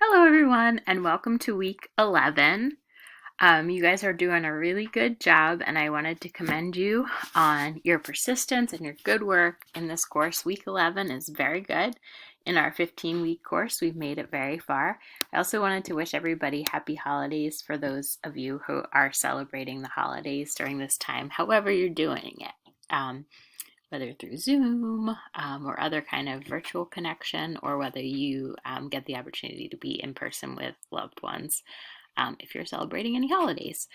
Hello, everyone, and welcome to week 11. You guys are doing a really good job, and I wanted to commend you on your persistence and your good work in this course. Week 11 is very good. In our 15-week course, we've made it very far. I also wanted to wish everybody happy holidays for those of you who are celebrating the holidays during this time, however you're doing it. Whether through Zoom or other kind of virtual connection, or whether you get the opportunity to be in person with loved ones if you're celebrating any holidays.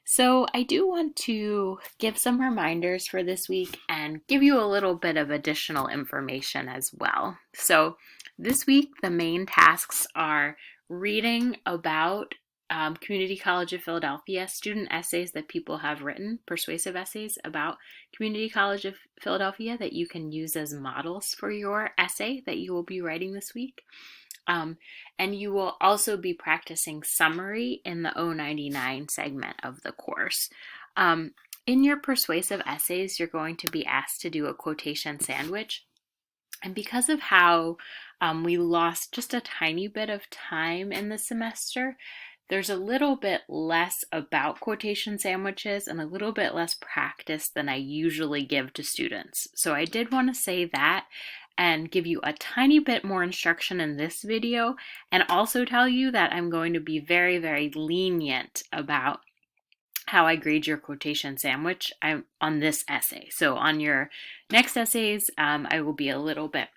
So I do want to give some reminders for this week and give you a little bit of additional information as well. So this week, the main tasks are reading about Community College of Philadelphia student essays that people have written, persuasive essays about Community College of Philadelphia that you can use as models for your essay that you will be writing this week. And you will also be practicing summary in the 099 segment of the course. In your persuasive essays, you're going to be asked to do a quotation sandwich. And because of how we lost just a tiny bit of time in the semester, there's a little bit less about quotation sandwiches and a little bit less practice than I usually give to students. So I did want to say that and give you a tiny bit more instruction in this video, and also tell you that I'm going to be very, very lenient about how I grade your quotation sandwich on this essay. So on your next essays, I will be a little bit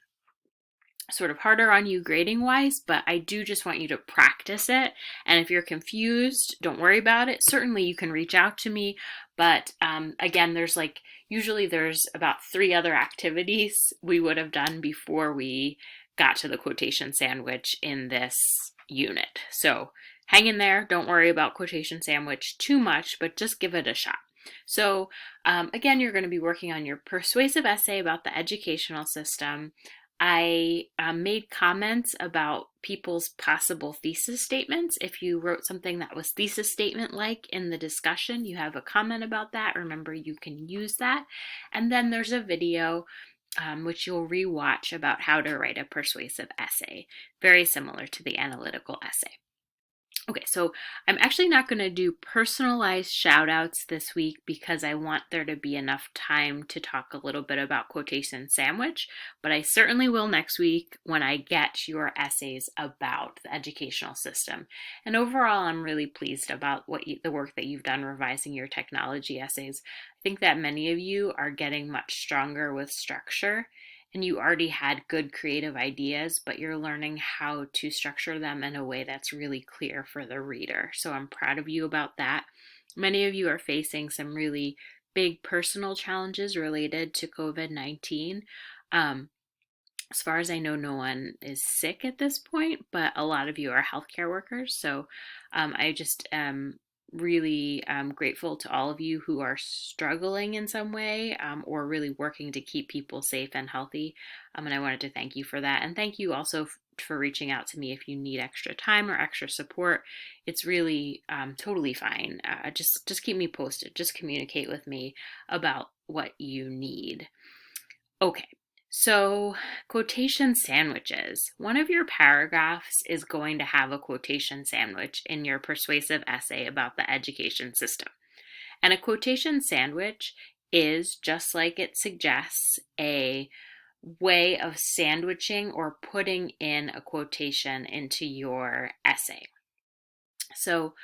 sort of harder on you grading wise, but I do just want you to practice it. And if you're confused, don't worry about it. Certainly you can reach out to me, but again, usually there's about 3 other activities we would have done before we got to the quotation sandwich in this unit. So hang in there, don't worry about quotation sandwich too much, but just give it a shot. So again, you're going to be working on your persuasive essay about the educational system. I made comments about people's possible thesis statements. If you wrote something that was thesis statement-like in the discussion, you have a comment about that. Remember, you can use that. And then there's a video which you'll rewatch about how to write a persuasive essay, very similar to the analytical essay. Okay, so I'm actually not going to do personalized shout outs this week because I want there to be enough time to talk a little bit about quotation sandwich, but I certainly will next week when I get your essays about the educational system. And overall, I'm really pleased about the work that you've done revising your technology essays. I think that many of you are getting much stronger with structure, and you already had good creative ideas, but you're learning how to structure them in a way that's really clear for the reader. So I'm proud of you about that. Many of you are facing some really big personal challenges related to COVID-19. As far as I know, no one is sick at this point, but a lot of you are healthcare workers. So I just am really grateful to all of you who are struggling in some way or really working to keep people safe and healthy. And I wanted to thank you for that. And thank you also for reaching out to me if you need extra time or extra support. It's really totally fine. Just keep me posted. Just communicate with me about what you need. Okay. So, quotation sandwiches. One of your paragraphs is going to have a quotation sandwich in your persuasive essay about the education system. And a quotation sandwich is, just like it suggests, a way of sandwiching or putting in a quotation into your essay. So,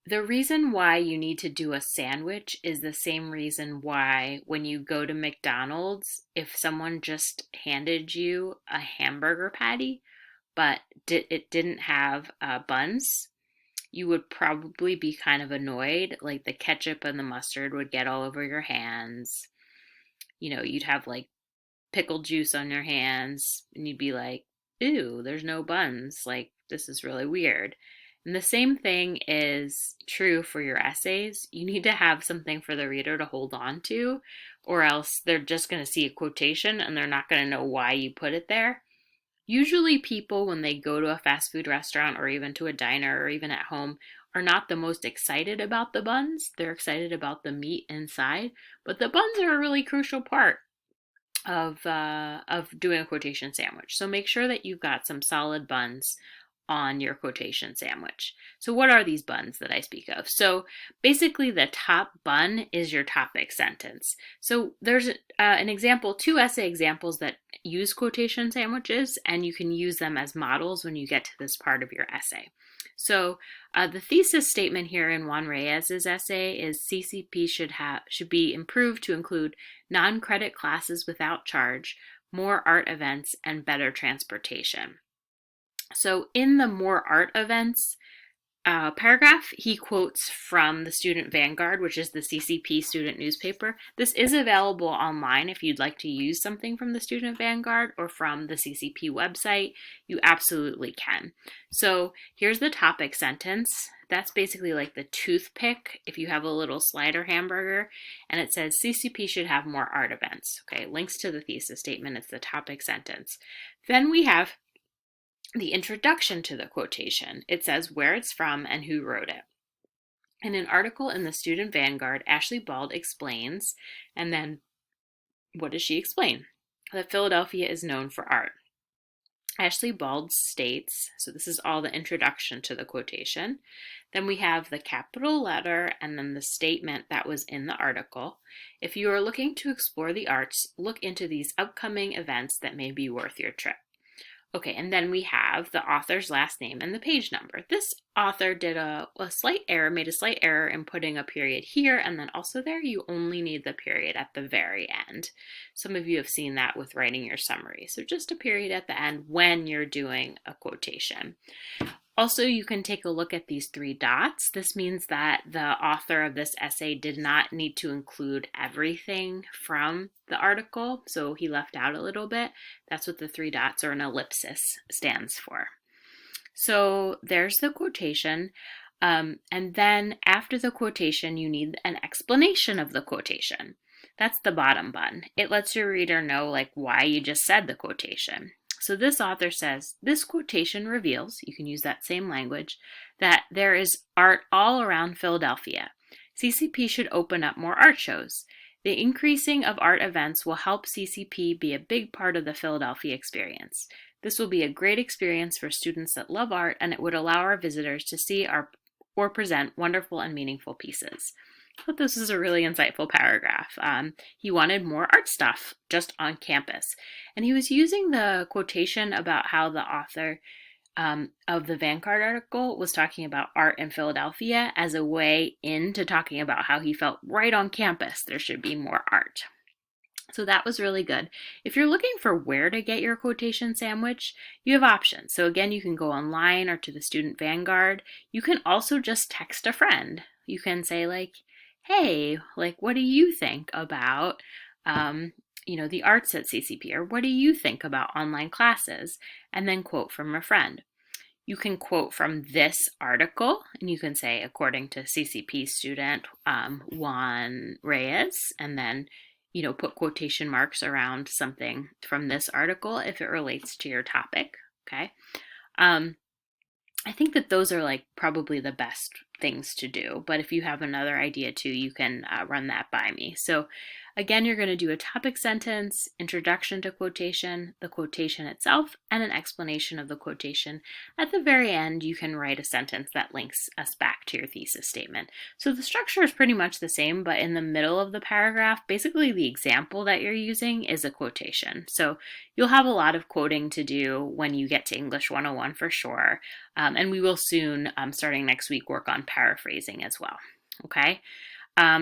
the reason why you need to do a sandwich is the same reason why when you go to McDonald's, if someone just handed you a hamburger patty, but it didn't have buns, you would probably be kind of annoyed. Like the ketchup and the mustard would get all over your hands. You'd have like pickle juice on your hands, and you'd be like, ew, there's no buns. Like, this is really weird. And the same thing is true for your essays. You need to have something for the reader to hold on to, or else they're just going to see a quotation and they're not going to know why you put it there. Usually, people, when they go to a fast food restaurant or even to a diner or even at home, are not the most excited about the buns. They're excited about the meat inside, but the buns are a really crucial part of doing a quotation sandwich. So make sure that you've got some solid buns on your quotation sandwich. So what are these buns that I speak of? So basically the top bun is your topic sentence. So there's an example, two essay examples that use quotation sandwiches, and you can use them as models when you get to this part of your essay. So the thesis statement here in Juan Reyes's essay is CCP should be improved to include non-credit classes without charge, more art events, and better transportation. So in the more art events paragraph, he quotes from the Student Vanguard, which is the CCP student newspaper. This is available online if you'd like to use something from the Student Vanguard or from the CCP website. You absolutely can. So here's the topic sentence. That's basically like the toothpick if you have a little slider hamburger, and it says CCP should have more art events. Okay, links to the thesis statement. It's the topic sentence. Then we have the introduction to the quotation. It says where it's from and who wrote it. In an article in the Student Vanguard, Ashley Bald explains, and then what does she explain? That Philadelphia is known for art. Ashley Bald states, so this is all the introduction to the quotation. Then we have the capital letter and then the statement that was in the article. If you are looking to explore the arts, look into these upcoming events that may be worth your trip. Okay, and then we have the author's last name and the page number. This author did a slight error, made a slight error in putting a period here and then also there. You only need the period at the very end. Some of you have seen that with writing your summary. So just a period at the end when you're doing a quotation. Also, you can take a look at these three dots. This means that the author of this essay did not need to include everything from the article, so he left out a little bit. That's what the three dots or an ellipsis stands for. So there's the quotation, and then after the quotation, you need an explanation of the quotation. That's the bottom button. It lets your reader know like why you just said the quotation. So this author says, this quotation reveals, you can use that same language, that there is art all around Philadelphia. CCP should open up more art shows. The increasing of art events will help CCP be a big part of the Philadelphia experience. This will be a great experience for students that love art, and it would allow our visitors to see or present wonderful and meaningful pieces. I thought this is a really insightful paragraph. He wanted more art stuff just on campus. And he was using the quotation about how the author of the Vanguard article was talking about art in Philadelphia as a way into talking about how he felt right on campus there should be more art. So that was really good. If you're looking for where to get your quotation sandwich, you have options. So again, you can go online or to the Student Vanguard. You can also just text a friend. You can say like, hey, like, what do you think about, the arts at CCP? Or what do you think about online classes? And then quote from a friend. You can quote from this article, and you can say, according to CCP student Juan Reyes, and then, put quotation marks around something from this article if it relates to your topic, okay? I think that those are like probably the best things to do, but if you have another idea too, you can run that by me. So again, you're going to do a topic sentence, introduction to quotation, the quotation itself, and an explanation of the quotation. At the very end, you can write a sentence that links us back to your thesis statement. So the structure is pretty much the same, but in the middle of the paragraph, basically the example that you're using is a quotation. So you'll have a lot of quoting to do when you get to English 101 for sure. And we will soon, starting next week, work on paraphrasing as well. Okay?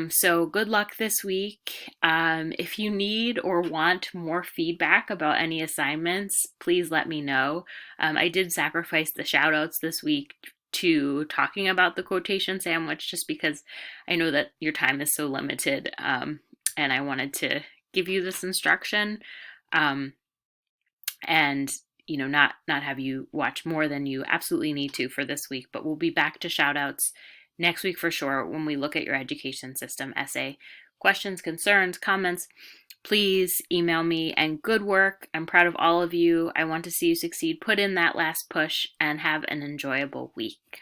So good luck this week. If you need or want more feedback about any assignments, please let me know. I did sacrifice the shout outs this week to talking about the quotation sandwich just because I know that your time is so limited, and I wanted to give you this instruction and not have you watch more than you absolutely need to for this week, but we'll be back to shout outs next week for sure when we look at your education system essay. Questions, concerns, comments, please email me, and good work. I'm proud of all of you. I want to see you succeed. Put in that last push and have an enjoyable week.